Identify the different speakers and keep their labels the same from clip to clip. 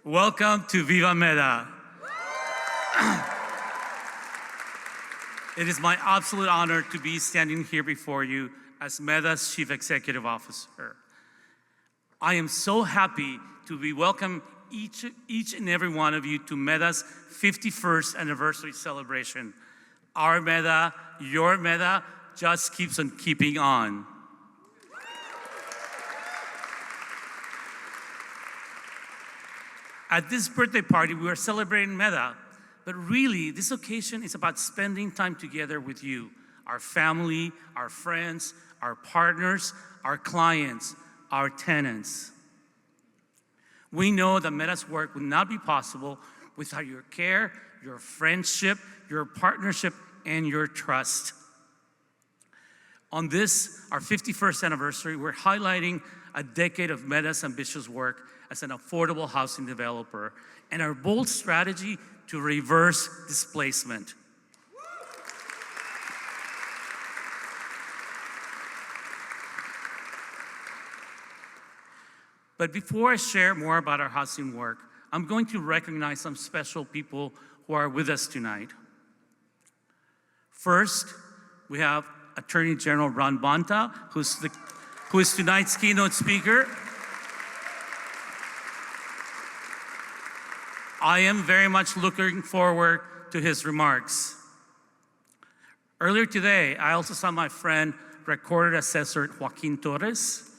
Speaker 1: Welcome to VIVA MEDA. It is my absolute honor to be standing here before you as MEDA's Chief Executive Officer. I am so happy to be welcome each and every one of you to MEDA's 51st anniversary celebration. Our MEDA, your MEDA, just keeps on keeping on. At this birthday party, we are celebrating MEDA, but really, this occasion is about spending time together with you, our family, our friends, our partners, our clients, our tenants. We know that MEDA's work would not be possible without your care, your friendship, your partnership, and your trust. On this, our 51st anniversary, we're highlighting a decade of MEDA's ambitious work as an affordable housing developer and our bold strategy to reverse displacement. But before I share more about our housing work, I'm going to recognize some special people who are with us tonight. First, we have Attorney General Ron Bonta, who is tonight's keynote speaker. I am very much looking forward to his remarks. Earlier today, I also saw my friend, Recorded Assessor Joaquin Torres.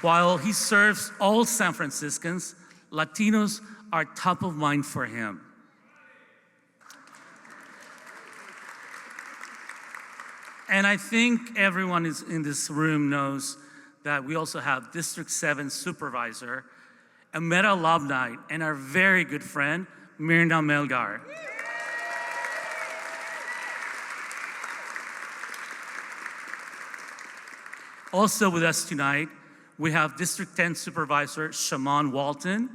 Speaker 1: While he serves all San Franciscans, Latinos are top of mind for him. And I think everyone in this room knows that we also have District 7 Supervisor, a MEDA alumni, and our very good friend, Mirna Melgar. Also with us tonight, we have District 10 Supervisor, Shaman Walton.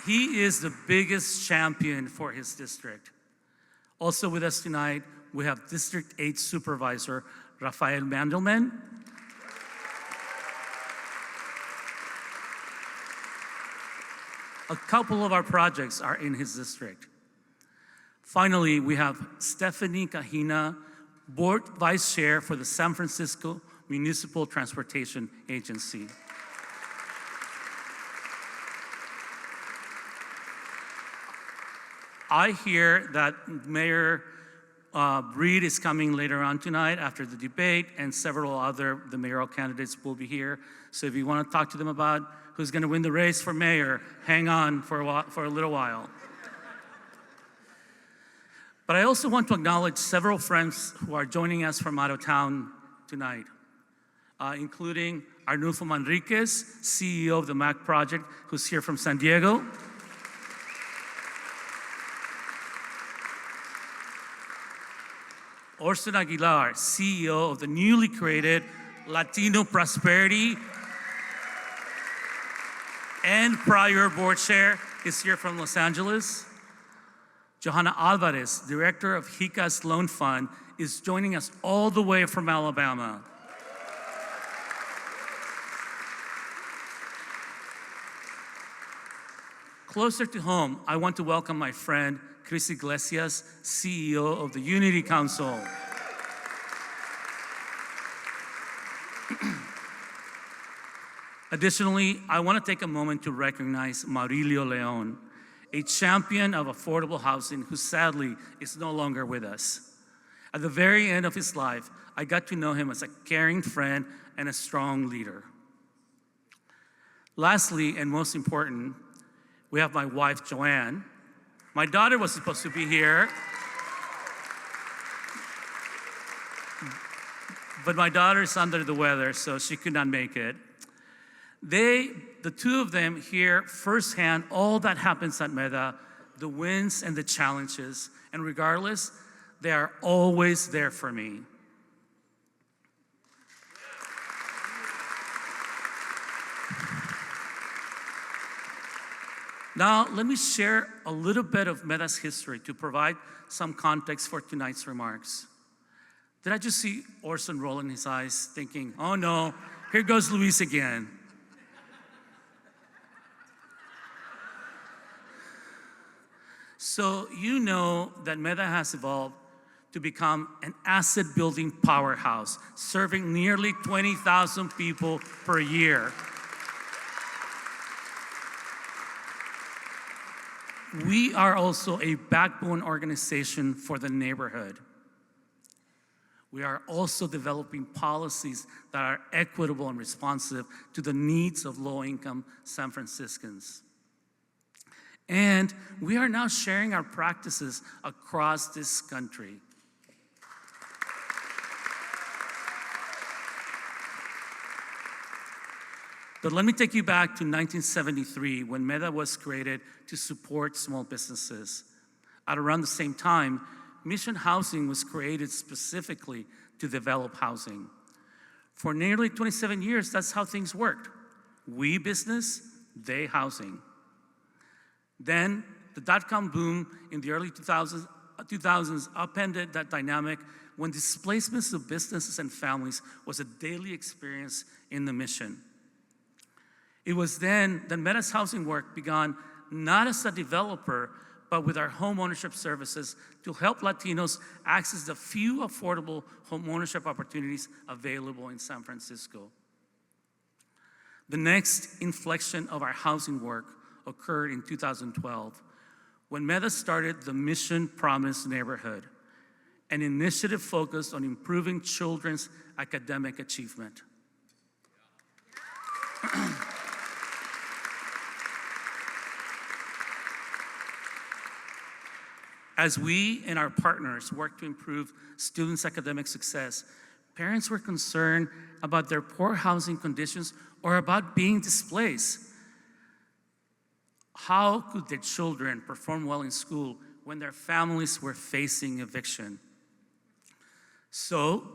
Speaker 1: He is the biggest champion for his district. Also with us tonight, we have District 8 Supervisor, Rafael Mandelman. A couple of our projects are in his district. Finally, we have Stephanie Kahina, Board Vice Chair for the San Francisco Municipal Transportation Agency. I hear that Mayor Reed is coming later on tonight after the debate, and several other the mayoral candidates will be here. So if you want to talk to them about who's going to win the race for mayor, hang on for a little while. But I also want to acknowledge several friends who are joining us from out of town tonight, including Arnulfo Manriquez, CEO of the MAC Project, who's here from San Diego. Orson Aguilar, CEO of the newly created Latino Prosperity and prior board chair, is here from Los Angeles. Johanna Alvarez, Director of HICA's Loan Fund, is joining us all the way from Alabama. Closer to home, I want to welcome my friend, Chris Iglesias, CEO of the Unity Council. Additionally, I want to take a moment to recognize Maurilio Leon, a champion of affordable housing who sadly is no longer with us. At the very end of his life, I got to know him as a caring friend and a strong leader. Lastly, and most important, we have my wife, Joanne. My daughter was supposed to be here, but my daughter is under the weather, so she could not make it. The two of them hear firsthand all that happens at MEDA, the wins and the challenges, and regardless, they are always there for me. Now, let me share a little bit of MEDA's history to provide some context for tonight's remarks. Did I just see Orson rolling his eyes, thinking, oh no, here goes Luis again? So you know that MEDA has evolved to become an asset-building powerhouse, serving nearly 20,000 people per year. We are also a backbone organization for the neighborhood. We are also developing policies that are equitable and responsive to the needs of low-income San Franciscans. And we are now sharing our practices across this country. But let me take you back to 1973 when MEDA was created to support small businesses. At around the same time, Mission Housing was created specifically to develop housing. For nearly 27 years, that's how things worked. We business, they housing. Then the dot-com boom in the early 2000s upended that dynamic when displacements of businesses and families was a daily experience in the Mission. It was then that MEDA's housing work began not as a developer, but with our home ownership services to help Latinos access the few affordable home ownership opportunities available in San Francisco. The next inflection of our housing work occurred in 2012 when MEDA started the Mission Promise Neighborhood, an initiative focused on improving children's academic achievement. As we and our partners work to improve students' academic success, parents were concerned about their poor housing conditions or about being displaced. How could their children perform well in school when their families were facing eviction? So,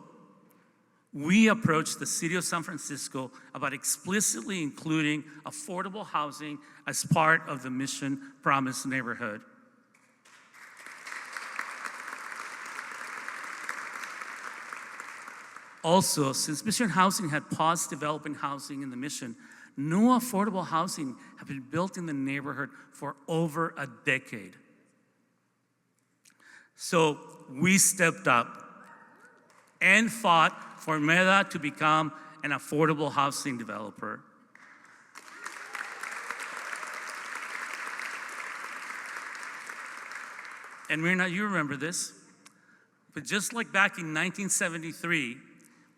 Speaker 1: we approached the city of San Francisco about explicitly including affordable housing as part of the Mission Promise Neighborhood. Also, since Mission Housing had paused developing housing in the Mission, no affordable housing had been built in the neighborhood for over a decade. So we stepped up and fought for MEDA to become an affordable housing developer. And Myrna, you remember this, but just like back in 1973,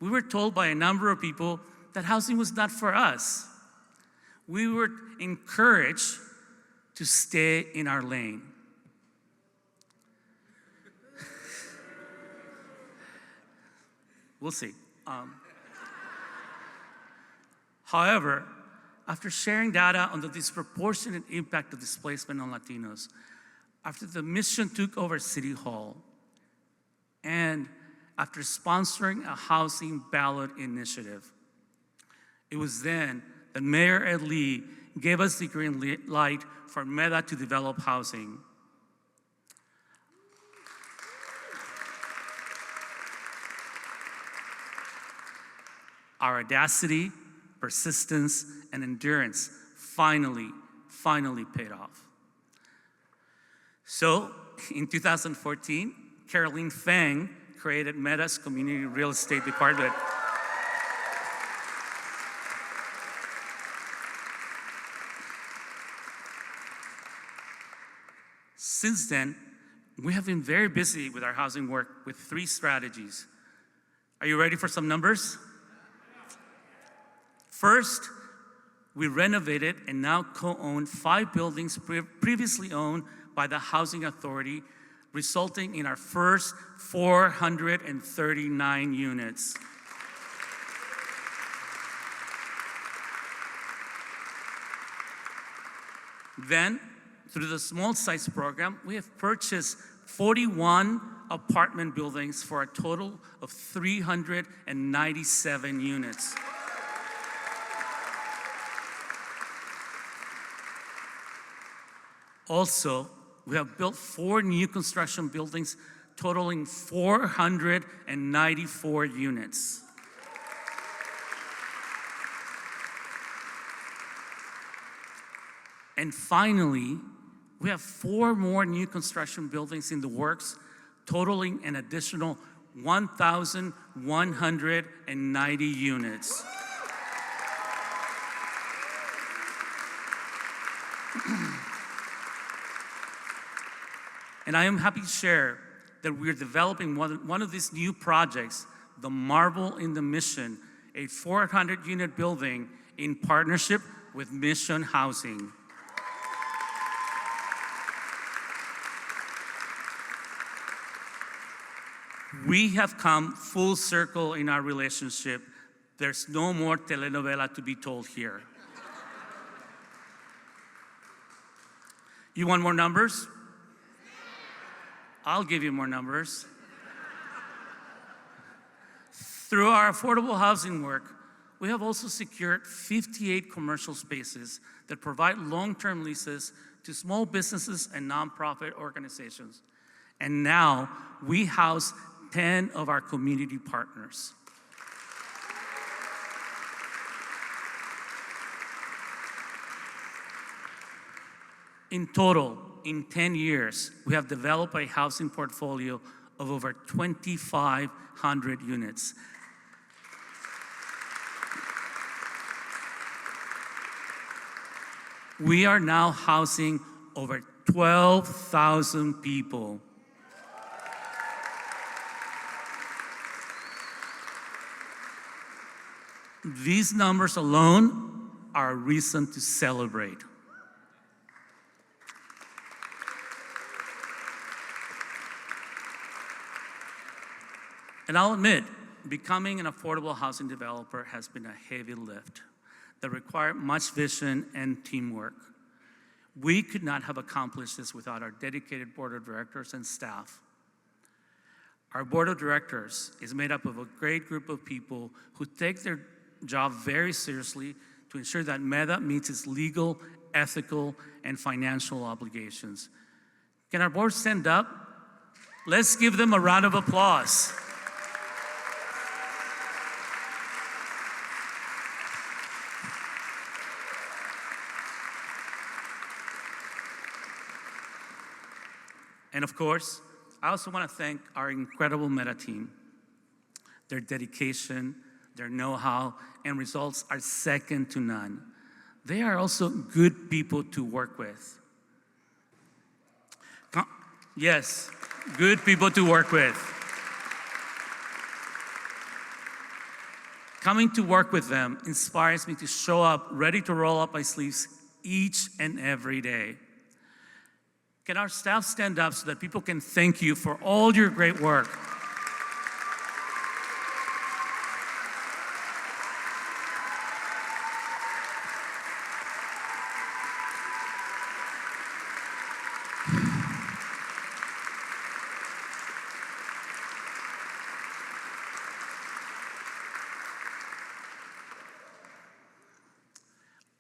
Speaker 1: we were told by a number of people that housing was not for us. We were encouraged to stay in our lane. We'll see. However, after sharing data on the disproportionate impact of displacement on Latinos, after the Mission took over City Hall, and after sponsoring a housing ballot initiative, it was then that Mayor Ed Lee gave us the green light for MEDA to develop housing. Our audacity, persistence, and endurance finally paid off. So, in 2014, Caroline Fang created MEDA's Community Real Estate Department. Since then, we have been very busy with our housing work with 3 strategies. Are you ready for some numbers? First, we renovated and now co-own 5 buildings previously owned by the Housing Authority, resulting in our first 439 units. Then, through the small size program, we have purchased 41 apartment buildings for a total of 397 units. Also, we have built 4 new construction buildings totaling 494 units. And finally, we have 4 more new construction buildings in the works, totaling an additional 1,190 units. And I am happy to share that we're developing one of these new projects, the Marble in the Mission, a 400-unit building in partnership with Mission Housing. We have come full circle in our relationship. There's no more telenovela to be told here. You want more numbers? I'll give you more numbers. Through our affordable housing work, we have also secured 58 commercial spaces that provide long-term leases to small businesses and nonprofit organizations. And now we house 10 of our community partners. In total, in 10 years, we have developed a housing portfolio of over 2,500 units. We are now housing over 12,000 people. These numbers alone are a reason to celebrate. And I'll admit, becoming an affordable housing developer has been a heavy lift that required much vision and teamwork. We could not have accomplished this without our dedicated board of directors and staff. Our board of directors is made up of a great group of people who take their job very seriously to ensure that MEDA meets its legal, ethical, and financial obligations. Can our board stand up? Let's give them a round of applause. And of course, I also want to thank our incredible MEDA team. Their dedication, their know-how, and results are second to none. They are also good people to work with. Yes, good people to work with. Coming to work with them inspires me to show up ready to roll up my sleeves each and every day. Can our staff stand up so that people can thank you for all your great work?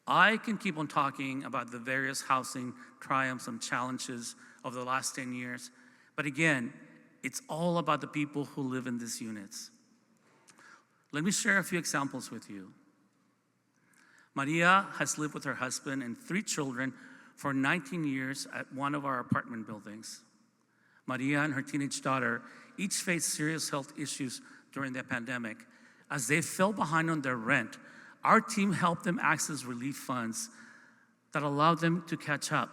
Speaker 1: I can keep on talking about the various housing triumphs and challenges of the last 10 years, but again, it's all about the people who live in these units. Let me share a few examples with you. Maria has lived with her husband and 3 children for 19 years at one of our apartment buildings. Maria and her teenage daughter each faced serious health issues during the pandemic. As they fell behind on their rent, our team helped them access relief funds that allowed them to catch up.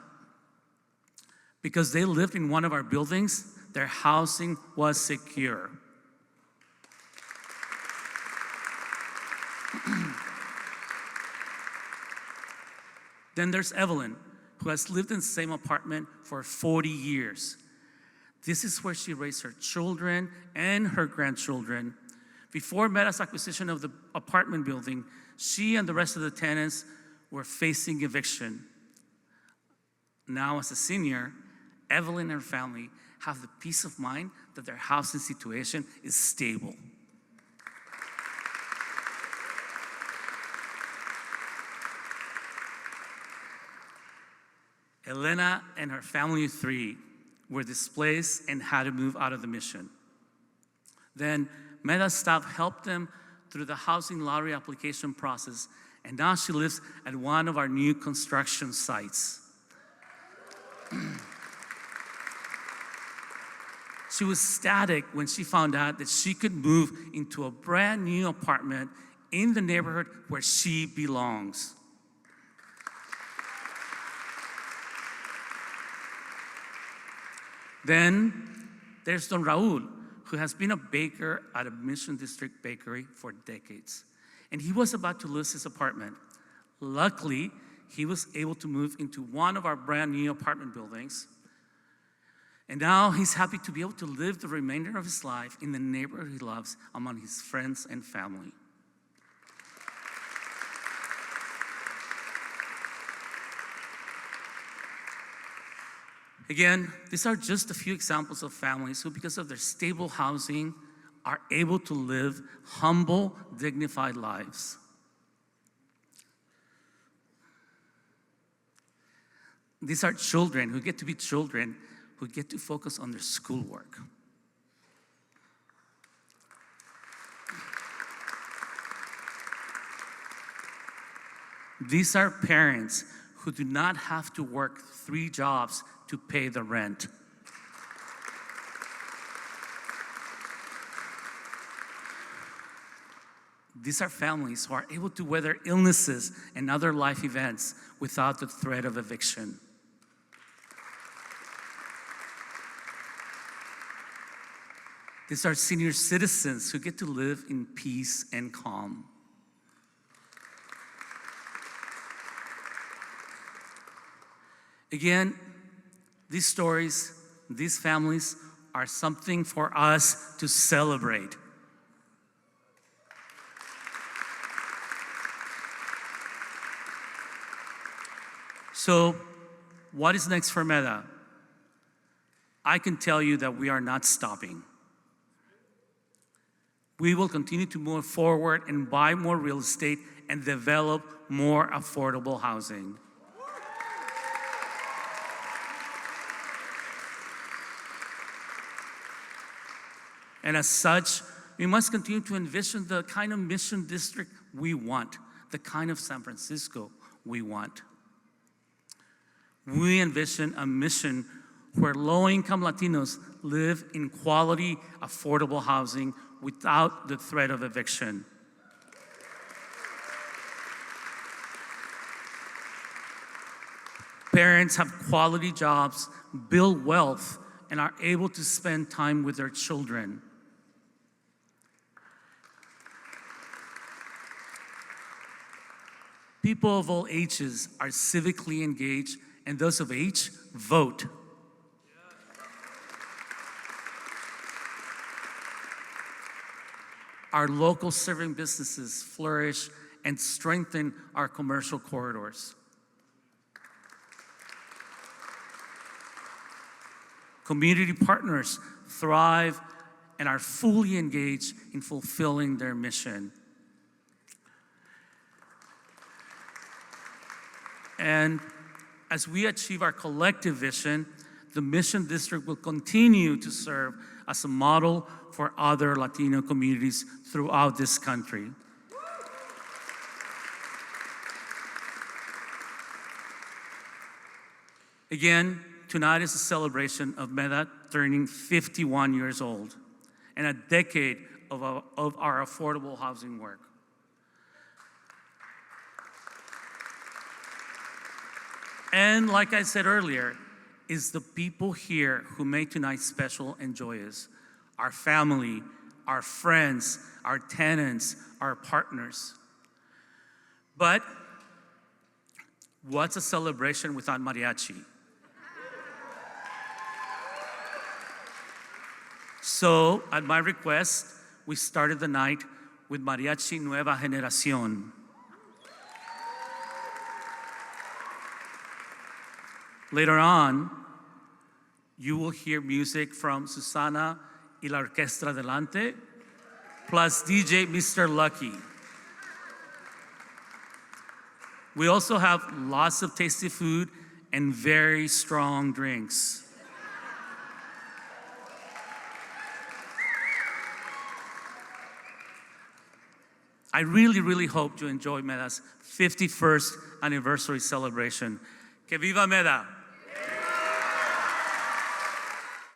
Speaker 1: Because they lived in one of our buildings, their housing was secure. Then there's Evelyn, who has lived in the same apartment for 40 years. This is where she raised her children and her grandchildren. Before MEDA's acquisition of the apartment building, she and the rest of the tenants were facing eviction. Now, as a senior, Evelyn and her family have the peace of mind that their housing situation is stable. Elena and her family of 3 were displaced and had to move out of the mission. Then MEDA staff helped them through the housing lottery application process, and now she lives at one of our new construction sites. She was ecstatic when she found out that she could move into a brand new apartment in the neighborhood where she belongs. Then there's Don Raul, who has been a baker at a Mission District bakery for decades. And he was about to lose his apartment. Luckily, he was able to move into one of our brand new apartment buildings. And now he's happy to be able to live the remainder of his life in the neighborhood he loves among his friends and family. Again, these are just a few examples of families who, because of their stable housing, are able to live humble, dignified lives. These are children who get to be children who get to focus on their schoolwork. These are parents who do not have to work 3 jobs to pay the rent. These are families who are able to weather illnesses and other life events without the threat of eviction. These are senior citizens who get to live in peace and calm. Again, these stories, these families are something for us to celebrate. So, what is next for MEDA? I can tell you that we are not stopping. We will continue to move forward and buy more real estate and develop more affordable housing. And as such, we must continue to envision the kind of mission district we want, the kind of San Francisco we want. We envision a mission where low-income Latinos live in quality, affordable housing without the threat of eviction. Parents have quality jobs, build wealth, and are able to spend time with their children. People of all ages are civically engaged, and those of age vote. Our local serving businesses flourish and strengthen our commercial corridors. Community partners thrive and are fully engaged in fulfilling their mission. And as we achieve our collective vision, the Mission District will continue to serve as a model for other Latino communities throughout this country. Again, tonight is a celebration of MEDA turning 51 years old and a decade of our affordable housing work. And like I said earlier, it's the people here who make tonight special and joyous. Our family, our friends, our tenants, our partners. But what's a celebration without mariachi? So, at my request, we started the night with Mariachi Nueva Generación. Later on, you will hear music from Susana y la Orquestra Delante, plus DJ Mr. Lucky. We also have lots of tasty food and very strong drinks. I really, really hope you enjoy MEDA's 51st anniversary celebration. Que viva MEDA!